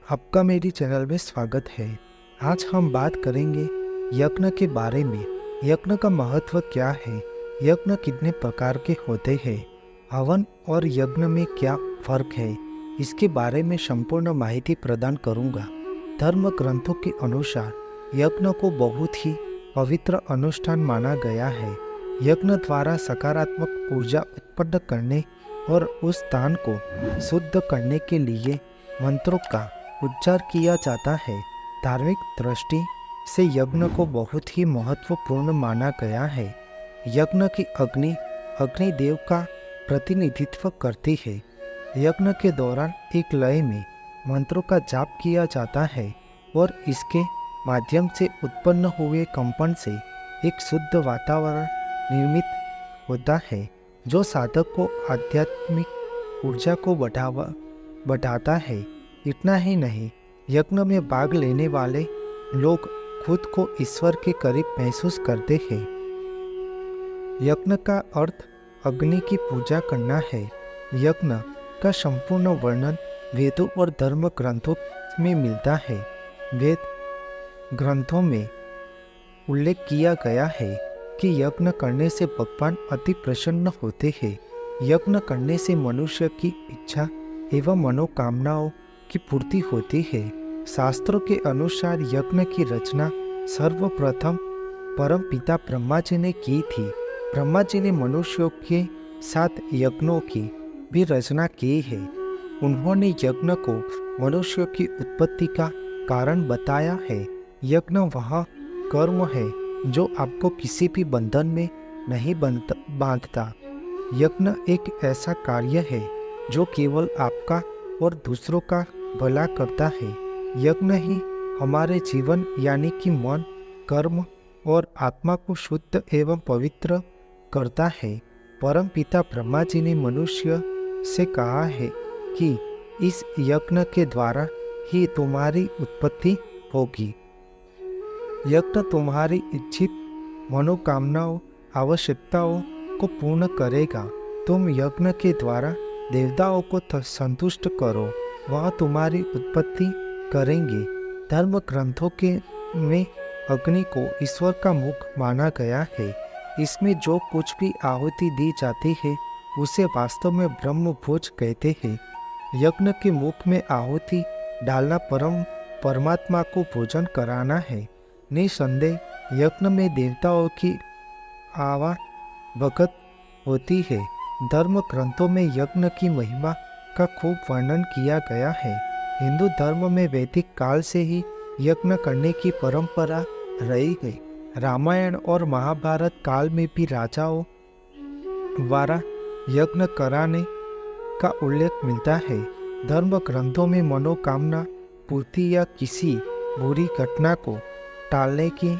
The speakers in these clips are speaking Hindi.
आपका मेरी चैनल में स्वागत है। आज हम बात करेंगे यज्ञ के बारे में। यज्ञ का महत्व क्या है, यज्ञ कितने प्रकार के होते हैं, हवन और यज्ञ में क्या फर्क है, इसके बारे में संपूर्ण माहिती प्रदान करूंगा। धर्म ग्रंथों के अनुसार यज्ञ को बहुत ही पवित्र अनुष्ठान माना गया है। यज्ञ द्वारा सकारात्मक ऊर्जा उत्पन्न करने और उस स्थान को शुद्ध करने के लिए मंत्रों का उच्चार किया जाता है। धार्मिक दृष्टि से यज्ञ को बहुत ही महत्वपूर्ण माना गया है। यज्ञ की अग्नि अग्निदेव का प्रतिनिधित्व करती है। यज्ञ के दौरान एक लय में मंत्रों का जाप किया जाता है और इसके माध्यम से उत्पन्न हुए कंपन से एक शुद्ध वातावरण निर्मित होता है, जो साधक को आध्यात्मिक ऊर्जा को बढ़ाता है। इतना ही नहीं, यज्ञ में भाग लेने वाले लोग खुद को ईश्वर के करीब महसूस करते हैं। यज्ञ का अर्थ अग्नि की पूजा करना है। यज्ञ का संपूर्ण वर्णन वेदों और धर्म ग्रंथों में मिलता है। वेद ग्रंथों में उल्लेख किया गया है कि यज्ञ करने से भगवान अति प्रसन्न होते हैं। यज्ञ करने से मनुष्य की इच्छा एवं मनोकामनाओं की पूर्ति होती है। शास्त्रों के अनुसार यज्ञ की रचना सर्वप्रथम परम पिता ब्रह्मा जी ने की थी। ब्रह्मा जी ने मनुष्यों के साथ यज्ञों की भी रचना की है। उन्होंने यज्ञ को मनुष्यों की उत्पत्ति का कारण बताया है। यज्ञ वह कर्म है जो आपको किसी भी बंधन में नहीं बांधता। यज्ञ एक ऐसा कार्य है जो केवल आपका और दूसरों का भला करता है। यज्ञ ही हमारे जीवन यानी कि मन, कर्म और आत्मा को शुद्ध एवं पवित्र करता है। परम पिता ब्रह्मा जी ने मनुष्य से कहा है कि इस यज्ञ के द्वारा ही तुम्हारी उत्पत्ति होगी। यज्ञ तुम्हारी इच्छित मनोकामनाओं, आवश्यकताओं को पूर्ण करेगा। तुम यज्ञ के द्वारा देवताओं को संतुष्ट करो, वह तुम्हारी उत्पत्ति करेंगे। धर्म ग्रंथों के में अग्नि को ईश्वर का मुख माना गया है। इसमें जो कुछ भी आहुति दी जाती है उसे वास्तव में ब्रह्म भोज कहते हैं। यज्ञ के मुख में आहुति डालना परमात्मा को भोजन कराना है। निसंदेह यज्ञ में देवताओं की आवाभगत होती है। धर्म ग्रंथों में यज्ञ की महिमा का खूब वर्णन किया गया है। हिंदू धर्म में वैदिक काल से ही यज्ञ करने की परंपरा रही गई। रामायण और महाभारत काल में भी राजाओं द्वारा यज्ञ कराने का उल्लेख मिलता है। धर्म ग्रंथों में मनोकामना पूर्ति या किसी बुरी घटना को टालने के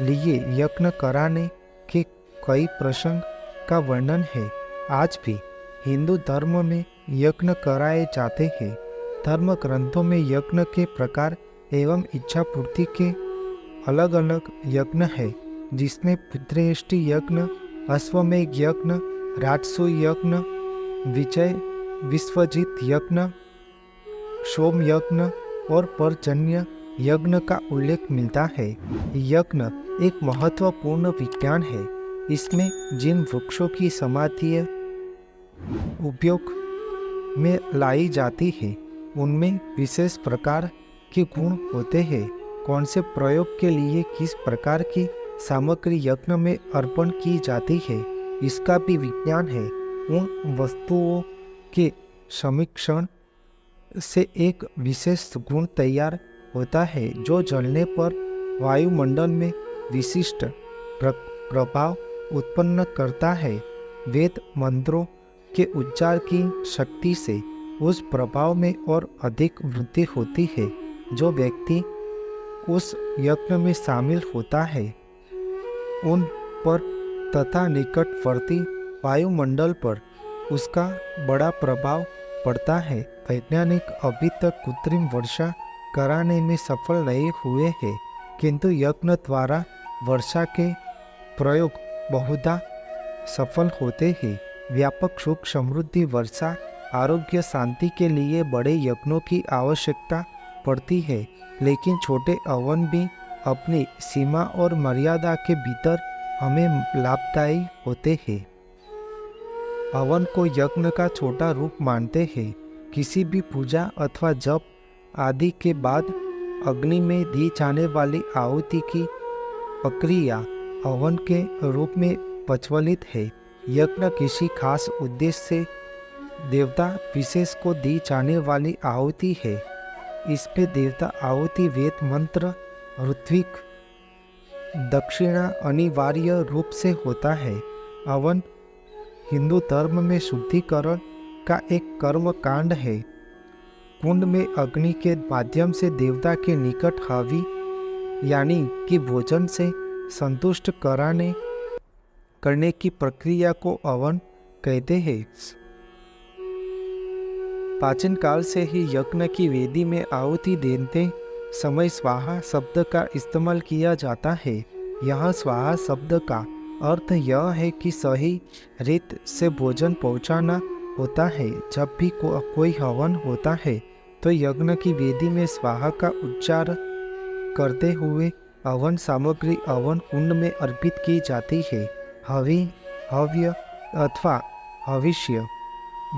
लिए यज्ञ कराने के कई प्रसंग का वर्णन है। आज भी हिंदू धर्म में यज्ञ कराए जाते हैं। धर्म ग्रंथों में यज्ञ के प्रकार एवं इच्छा पूर्ति के अलग अलग यज्ञ है, जिसमें पुत्रेष्टि यज्ञ, अश्वमेध यज्ञ, राजसूय यज्ञ, विश्वजित यज्ञ, सोम यज्ञ और पर्जन्य यज्ञ का उल्लेख मिलता है। यज्ञ एक महत्वपूर्ण विज्ञान है। इसमें जिन वृक्षों की समाधि उपयोग में लाई जाती है उनमें विशेष प्रकार के गुण होते हैं। कौन से प्रयोग के लिए किस प्रकार की सामग्री यज्ञ में अर्पण की जाती है, इसका भी विज्ञान है। उन वस्तुओं के समीक्षण से एक विशेष गुण तैयार होता है जो जलने पर वायुमंडल में विशिष्ट प्रभाव उत्पन्न करता है। वेद मंत्रों के उच्चार की शक्ति से उस प्रभाव में और अधिक वृद्धि होती है। जो व्यक्ति उस यज्ञ में शामिल होता है उन पर तथा निकटवर्ती वायुमंडल पर उसका बड़ा प्रभाव पड़ता है। वैज्ञानिक अभी तक कृत्रिम वर्षा कराने में सफल नहीं हुए हैं, किंतु यज्ञ द्वारा वर्षा के प्रयोग बहुधा सफल होते हैं। व्यापक सुख, समृद्धि, वर्षा, आरोग्य, शांति के लिए बड़े यज्ञों की आवश्यकता पड़ती है, लेकिन छोटे हवन भी अपनी सीमा और मर्यादा के भीतर हमें लाभदायी होते हैं। हवन को यज्ञ का छोटा रूप मानते हैं। किसी भी पूजा अथवा जप आदि के बाद अग्नि में दी जाने वाली आहुति की प्रक्रिया हवन के रूप में प्रचलित है। यज्ञ किसी खास उद्देश्य से देवता विशेष को दी जाने वाली आहुति है। इसमें देवता आहुति वेद मंत्र ऋत्विक दक्षिणा अनिवार्य रूप से होता है। हवन हिंदू धर्म में शुद्धिकरण का एक कर्म कांड है। कुंड में अग्नि के माध्यम से देवता के निकट हवि यानी कि भोजन से संतुष्ट करने की प्रक्रिया को हवन कहते हैं। प्राचीन काल से ही यज्ञ की वेदी में आहुति देते समय स्वाहा शब्द का इस्तेमाल किया जाता है। यहाँ स्वाहा शब्द का अर्थ यह है कि सही रीत से भोजन पहुँचाना होता है। जब भी कोई हवन होता है तो यज्ञ की वेदी में स्वाहा का उच्चार करते हुए हवन सामग्री हवन कुंड में अर्पित की जाती है। हव्य अथवा हविष्य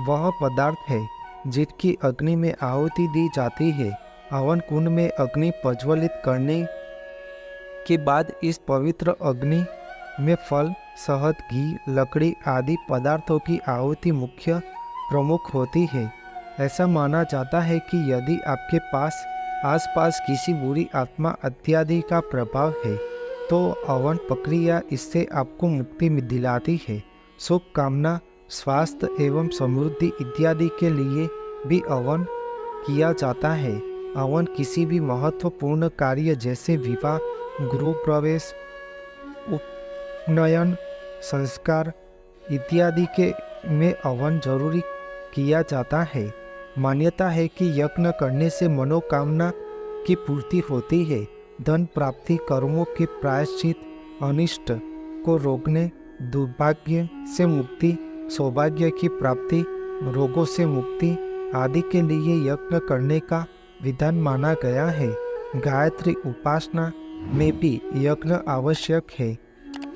वह पदार्थ है जिसकी अग्नि में आहुति दी जाती है। हवन कुंड में अग्नि प्रज्वलित करने के बाद इस पवित्र अग्नि में फल, शहद, घी, लकड़ी आदि पदार्थों की आहुति मुख्य प्रमुख होती है। ऐसा माना जाता है कि यदि आपके आसपास किसी बुरी आत्मा इत्यादि का प्रभाव है तो हवन प्रक्रिया इससे आपको मुक्ति दिलाती है। शुभ कामना, स्वास्थ्य एवं समृद्धि इत्यादि के लिए भी हवन किया जाता है। हवन किसी भी महत्वपूर्ण कार्य जैसे विवाह, गृह प्रवेश, उपनयन, संस्कार इत्यादि के में हवन जरूरी किया जाता है। मान्यता है कि यज्ञ करने से मनोकामना की पूर्ति होती है। धन प्राप्ति, कर्मों के प्रायश्चित, अनिष्ट को रोकने, दुर्भाग्य से मुक्ति, सौभाग्य की प्राप्ति, रोगों से मुक्ति आदि के लिए यज्ञ करने का विधान माना गया है। गायत्री उपासना में भी यज्ञ आवश्यक है।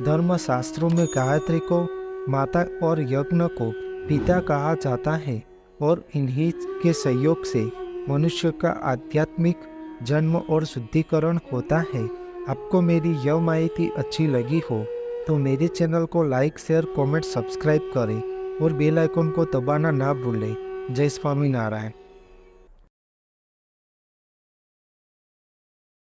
धर्मशास्त्रों में गायत्री को माता और यज्ञ को पिता कहा जाता है और इन्हीं के सहयोग से मनुष्य का आध्यात्मिक जन्म और शुद्धिकरण होता है। आपको मेरी यह माहिती अच्छी लगी हो तो मेरे चैनल को लाइक, शेयर, कमेंट, सब्सक्राइब करें और बेल आइकन को दबाना ना भूलें। जय स्वामीनारायण।